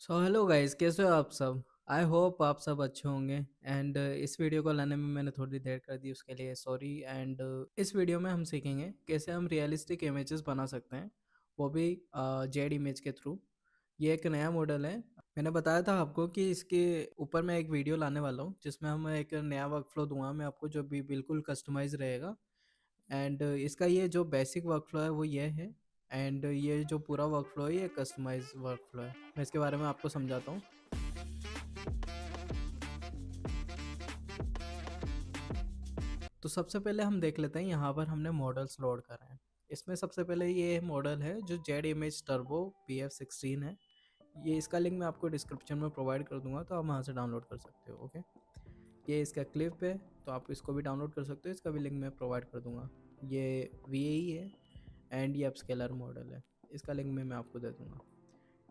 Hello guys, कैसे हो आप सब। आई होप आप सब अच्छे होंगे। एंड इस वीडियो को लाने में मैंने थोड़ी देर कर दी, उसके लिए सॉरी। एंड इस वीडियो में हम सीखेंगे कैसे हम रियलिस्टिक इमेजेस बना सकते हैं, वो भी जेड इमेज के थ्रू। ये एक नया मॉडल है। मैंने बताया था आपको कि इसके ऊपर मैं एक वीडियो लाने वाला हूँ जिसमें हम एक नया वर्क फ्लो दूंगा मैं आपको, जो भी बिल्कुल कस्टमाइज रहेगा। एंड इसका ये जो बेसिक वर्कफ्लो है वो ये है। एंड ये जो पूरा वर्कफ्लो है ये कस्टमाइज वर्कफ्लो है। मैं इसके बारे में आपको समझाता हूँ। तो सबसे पहले हम देख लेते हैं, यहाँ पर हमने मॉडल्स लोड करे हैं। इसमें सबसे पहले ये मॉडल है जो जेड इमेज टर्बो PF16 है। ये इसका लिंक मैं आपको डिस्क्रिप्शन में प्रोवाइड कर दूंगा, तो आप वहाँ से डाउनलोड कर सकते हो। ओके, ये इसका क्लिप है, तो आप इसको भी डाउनलोड कर सकते हो। इसका भी लिंक मैं प्रोवाइड कर दूंगा। ये VAE है एंड ये अपस्केलर मॉडल है। इसका लिंक मैं आपको दे दूंगा।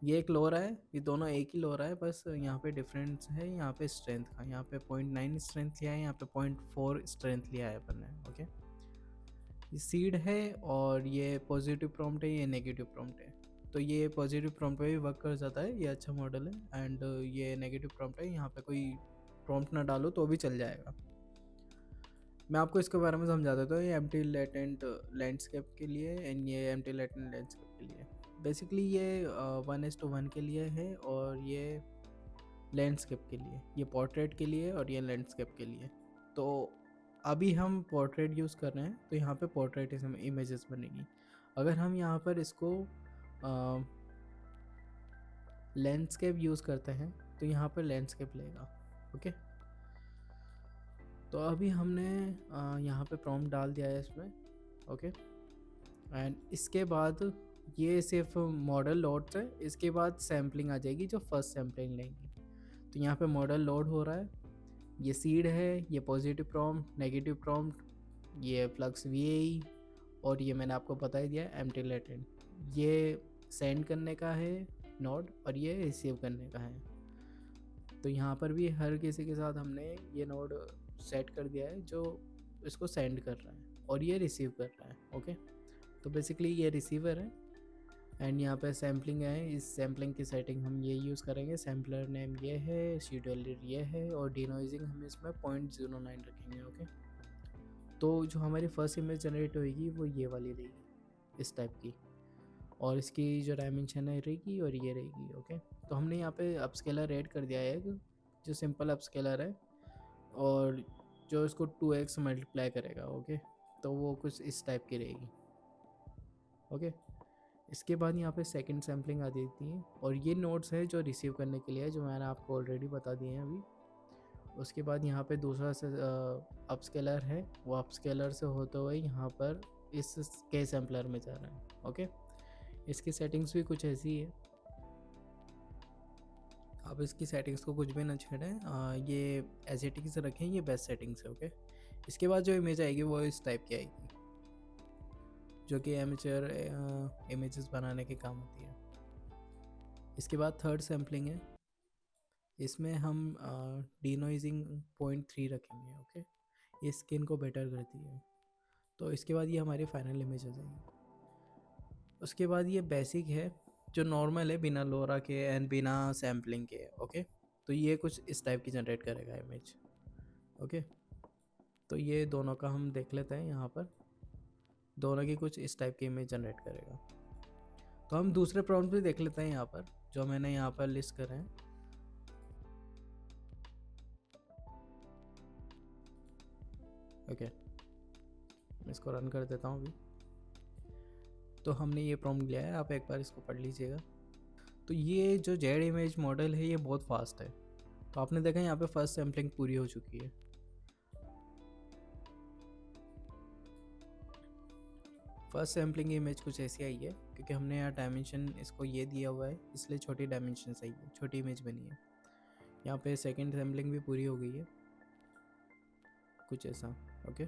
ये एक लोरा है, ये दोनों एक ही लोरा है, बस यहाँ पे डिफरेंस है यहाँ पे स्ट्रेंथ का। यहाँ पे 0.9 स्ट्रेंथ लिया है, यहाँ पे 0.4 स्ट्रेंथ लिया है अपन ने। ओके, ये सीड है और ये पॉजिटिव प्रॉम्प्ट है, ये नेगेटिव प्रॉम्प्ट है। तो ये पॉजिटिव प्रॉम्प्ट पे भी वर्क कर जाता है, ये अच्छा मॉडल है। एंड ये नेगेटिव प्रॉम्प्ट है, यहाँ पे कोई प्रॉम्प्ट ना डालो तो भी चल जाएगा। मैं आपको इसके बारे में समझा देता हूँ। ये एम्प्टी लेटेंट लैंडस्केप के लिए एंड ये एम्प्टी लेटेंट लैंडस्केप के लिए। बेसिकली ये 1:1 के लिए है, और ये लैंडस्केप के लिए, ये पोर्ट्रेट के लिए और ये लैंडस्केप के लिए। तो अभी हम पोर्ट्रेट यूज़ कर रहे हैं, तो यहाँ पे पोर्ट्रेट इमेजेस बनेगी। अगर हम यहाँ पर इसको लैंडस्केप यूज़ करते हैं तो यहाँ पर लैंडस्केप लेगा। ओके, तो अभी हमने यहाँ पे प्रॉम्प्ट डाल दिया है इसमें। ओके, एंड इसके बाद ये सिर्फ मॉडल लोड है। इसके बाद सैम्पलिंग आ जाएगी, जो फर्स्ट सैम्पलिंग लेंगी। तो यहाँ पे मॉडल लोड हो रहा है। ये सीड है, ये पॉजिटिव प्रॉम्प्ट, नेगेटिव प्रॉम्प्ट, ये फ्लक्स VAE, और ये मैंने आपको बता ही दिया एम्प्टी लेटेंट। ये सेंड करने का है नोड, और ये रिसीव करने का है। तो यहाँ पर भी हर किसी के साथ हमने ये नोड सेट कर दिया है जो इसको सेंड कर रहा है, और ये रिसीव कर रहा है। ओके, तो बेसिकली ये रिसीवर है। एंड यहाँ पे सैम्पलिंग है, इस सैम्पलिंग की सेटिंग हम ये यूज़ करेंगे। सैम्पलर नेम ये है, शेड्यूलर ये है, और डिनोइजिंग हम इसमें 0.09 रखेंगे। ओके, तो जो हमारी फर्स्ट इमेज जनरेट होगी वो ये वाली रहेगी, इस टाइप की। और इसकी जो डायमेंशन है रहेगी, और ये रहेगी। ओके, तो हमने यहाँ पे अपस्केलर ऐड कर दिया है, जो सिंपल अपस्केलर है, और जो इसको 2x मल्टीप्लाई करेगा। ओके, तो वो कुछ इस टाइप की रहेगी। ओके, इसके बाद यहाँ पे सेकंड सैम्पलिंग आ जाती है, और ये नोट्स है जो रिसीव करने के लिए है, जो मैंने आपको ऑलरेडी बता दिए हैं अभी। उसके बाद यहाँ पे दूसरा से अपस्केलर है, वो अपस्केलर से होते हुए यहाँ पर इस के सैम्पलर में जा रहा है। ओके, इसकी सेटिंग्स भी कुछ ऐसी है। आप इसकी सेटिंग्स को कुछ भी ना छेड़ें, ये एज इट इज़ रखें, ये बेस्ट सेटिंग्स है। ओके, इसके बाद जो इमेज आएगी वो इस टाइप की आएगी, जो कि एमेचर इमेजेस बनाने के काम होती है। इसके बाद थर्ड सैम्पलिंग है, इसमें हम डिनोइजिंग 0.3 रखेंगे। ओके, ये स्किन को बेटर करती है। तो इसके बाद ये हमारी फाइनल इमेज आ जाएगी। उसके बाद ये बेसिक है, जो नॉर्मल है, बिना लोरा के एंड बिना सैम्पलिंग के। ओके, तो ये कुछ इस टाइप की जनरेट करेगा इमेज। ओके, तो ये दोनों का हम देख लेते हैं। यहाँ पर दोनों की कुछ इस टाइप की इमेज जनरेट करेगा। तो हम दूसरे प्रॉम्प्ट भी देख लेते हैं यहाँ पर, जो मैंने यहाँ पर लिस्ट करे हैं। ओके, मैं इसको रन कर देता हूँ अभी। तो हमने ये प्रॉम्प्ट लिया है, आप एक बार इसको पढ़ लीजिएगा। तो ये जो जेड इमेज मॉडल है ये बहुत फास्ट है। तो आपने देखा यहाँ पे फर्स्ट सैम्पलिंग पूरी हो चुकी है। फर्स्ट सैम्पलिंग इमेज कुछ ऐसी आई है, क्योंकि हमने यहाँ डायमेंशन इसको ये दिया हुआ है, इसलिए छोटी डायमेंशन आई है, छोटी इमेज बनी है। यहाँ पे सेकंड सैम्पलिंग भी पूरी हो गई है, कुछ ऐसा। ओके,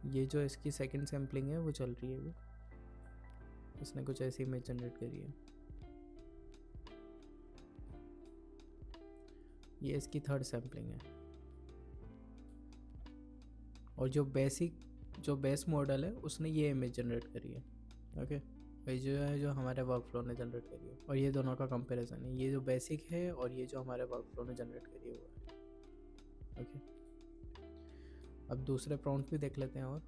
ये जो इसकी सेकंड सैम्पलिंग है वो चल रही है अभी। इसने कुछ ऐसी इमेज जनरेट करी है। ये इसकी थर्ड सैम्पलिंग है, और जो बेस मॉडल है उसने ये इमेज जनरेट करी है। ओके, वही जो है जो हमारे वर्क फ्लो ने जनरेट करी है, और ये दोनों का कंपैरिजन है, ये जो बेसिक है और ये जो हमारे वर्क फ्लो ने जनरेट करी है वो है। ओके, अब दूसरे प्रॉम्प्ट भी देख लेते हैं। और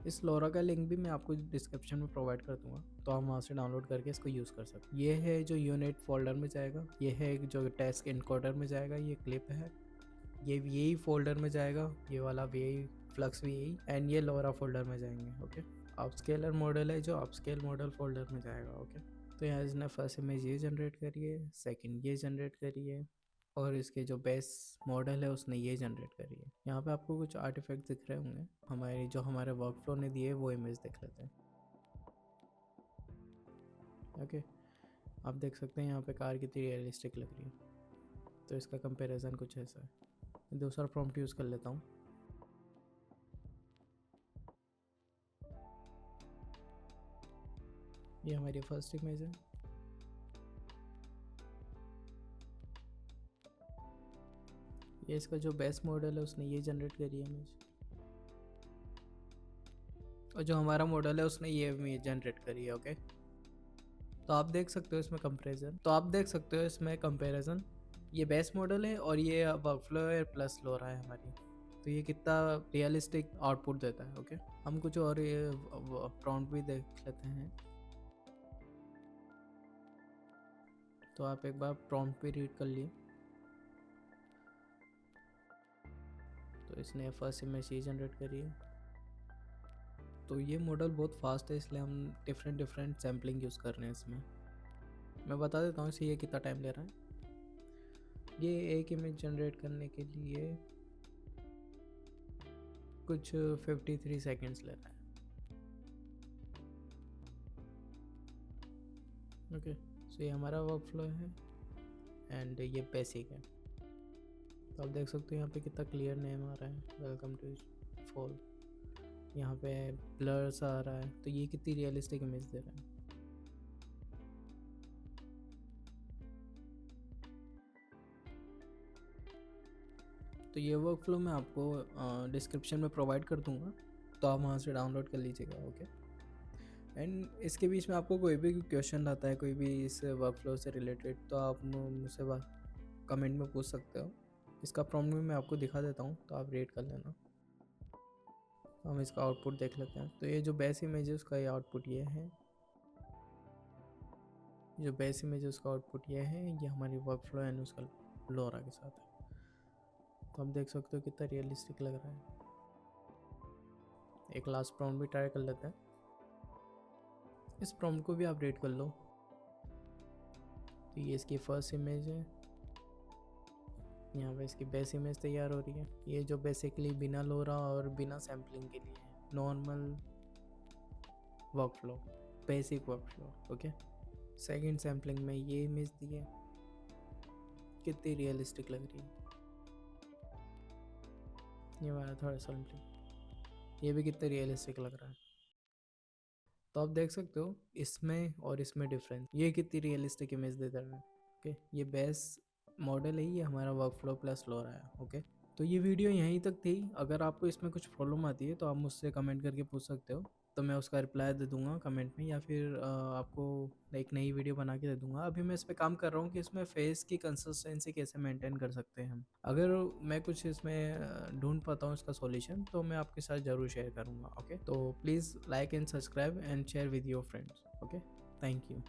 इस लोरा का लिंक भी मैं आपको डिस्क्रिप्शन में प्रोवाइड कर दूंगा, तो आप वहाँ से डाउनलोड करके इसको यूज़ कर सकते हैं। ये है जो यूनिट फोल्डर में जाएगा, ये है जो टेक्स्ट इनकोडर में जाएगा, ये क्लिप है, ये यही फोल्डर में जाएगा, ये वाला भी यही, फ्लक्स भी यही, एंड ये लोरा फोल्डर में जाएंगे। ओके, अपस्केलर मॉडल है जो अपस्केल मॉडल फोल्डर में जाएगा। ओके, तो यहाँ इसने फर्स्ट इमेज ये जनरेट करी है, सेकंड ये जनरेट करी है, और इसके जो बेस मॉडल है उसने ये जनरेट करी है। यहाँ पे आपको कुछ आर्टिफैक्ट दिख रहे होंगे, हमारे जो हमारे वर्क फ्लो ने दिए वो इमेज देख लेते हैं। ओके, आप देख सकते हैं यहाँ पे कार कितनी रियलिस्टिक लग रही है, तो इसका कंपैरिजन कुछ ऐसा है। दूसरा प्रॉम्प्ट यूज़ कर लेता हूँ। ये हमारी फर्स्ट इमेज है, ये इसका जो बेस मॉडल है उसने ये जनरेट करी है इमेज, और जो हमारा मॉडल है उसने ये इमेज जनरेट करी है। ओके, तो आप देख सकते हो इसमें कंपैरिजन, ये बेस मॉडल है और ये वर्कफ्लो है प्लस लोरा है हमारी, तो ये कितना रियलिस्टिक आउटपुट देता है। ओके, हम कुछ और प्रॉम्प्ट भी देख लेते हैं। तो आप एक बार प्रॉम्प्ट भी रीड कर लिए। तो इसने फर्स्ट इमेज ये जनरेट करी है, तो ये मॉडल बहुत फास्ट है, इसलिए हम डिफरेंट सैम्पलिंग यूज़ कर रहे हैं इसमें। मैं बता देता हूँ इसे ये कितना टाइम ले रहा है। ये एक इमेज जनरेट करने के लिए कुछ 53 सेकेंड्स ले रहा है। ओके, सो ये हमारा वर्क फ्लो है एंड ये बेसिक है। तो आप देख सकते हो यहाँ पे कितना क्लियर नेम आ रहा है, वेलकम टू फॉल, यहाँ पे ब्लर सा आ रहा है, तो ये कितनी रियलिस्टिक इमेज दे रहा है। तो ये वर्क फ्लो मैं आपको डिस्क्रिप्शन में प्रोवाइड कर दूँगा, तो आप वहाँ से डाउनलोड कर लीजिएगा। ओके, एंड इसके बीच में आपको कोई भी क्वेश्चन आता है कोई भी इस वर्क फ्लो से रिलेटेड, तो आप मुझसे कमेंट में पूछ सकते हो। इसका प्रॉम्प्ट भी मैं आपको दिखा देता हूँ, तो आप रेड कर लेना। हम इसका आउटपुट देख लेते हैं। तो ये जो बेस इमेज है उसका ये आउटपुट ये है, जो बेस इमेज है उसका आउटपुट ये है, ये हमारी वर्क फ्लो एंड उसका लोरा के साथ है। तो आप देख सकते हो कितना रियलिस्टिक लग रहा है। एक लास्ट प्रॉम्प्ट भी ट्राई कर लेते हैं, इस प्रॉम्प्ट को भी आप रेड कर लो। तो ये इसकी फर्स्ट इमेज है, यहाँ पे इसकी बेस इमेज तैयार हो रही है, ये जो बेसिकली बिना लोरा और बिना सैम्पलिंग के लिए normal work flow, basic work flow. Okay, second sampling में ये इमेज दी है, कितनी रियलिस्टिक लग रही है। ये हमारा थर्ड सैम्पलिंग, ये भी कितना रियलिस्टिक लग रहा है। तो आप देख सकते हो इसमें और इसमें डिफरेंस, ये कितनी रियलिस्टिक इमेज दे रहा है। ओके, ये बेस मॉडल है, ये हमारा वर्क फ्लो प्लस लोरा है। ओके, तो ये वीडियो यहीं तक थी। अगर आपको इसमें कुछ प्रॉब्लम आती है तो आप मुझसे कमेंट करके पूछ सकते हो, तो मैं उसका रिप्लाई दे दूंगा कमेंट में, या फिर आपको एक नई वीडियो बना के दे दूंगा। अभी मैं इस पर काम कर रहा हूँ कि इसमें फेस की कंसिस्टेंसी कैसे मेंटेन कर सकते हैं हम। अगर मैं कुछ इसमें ढूंढ पाता हूँ इसका सॉल्यूशन, तो मैं आपके साथ ज़रूर शेयर करूँगा। ओके, तो please like and subscribe and share with your friends. Okay, thank you.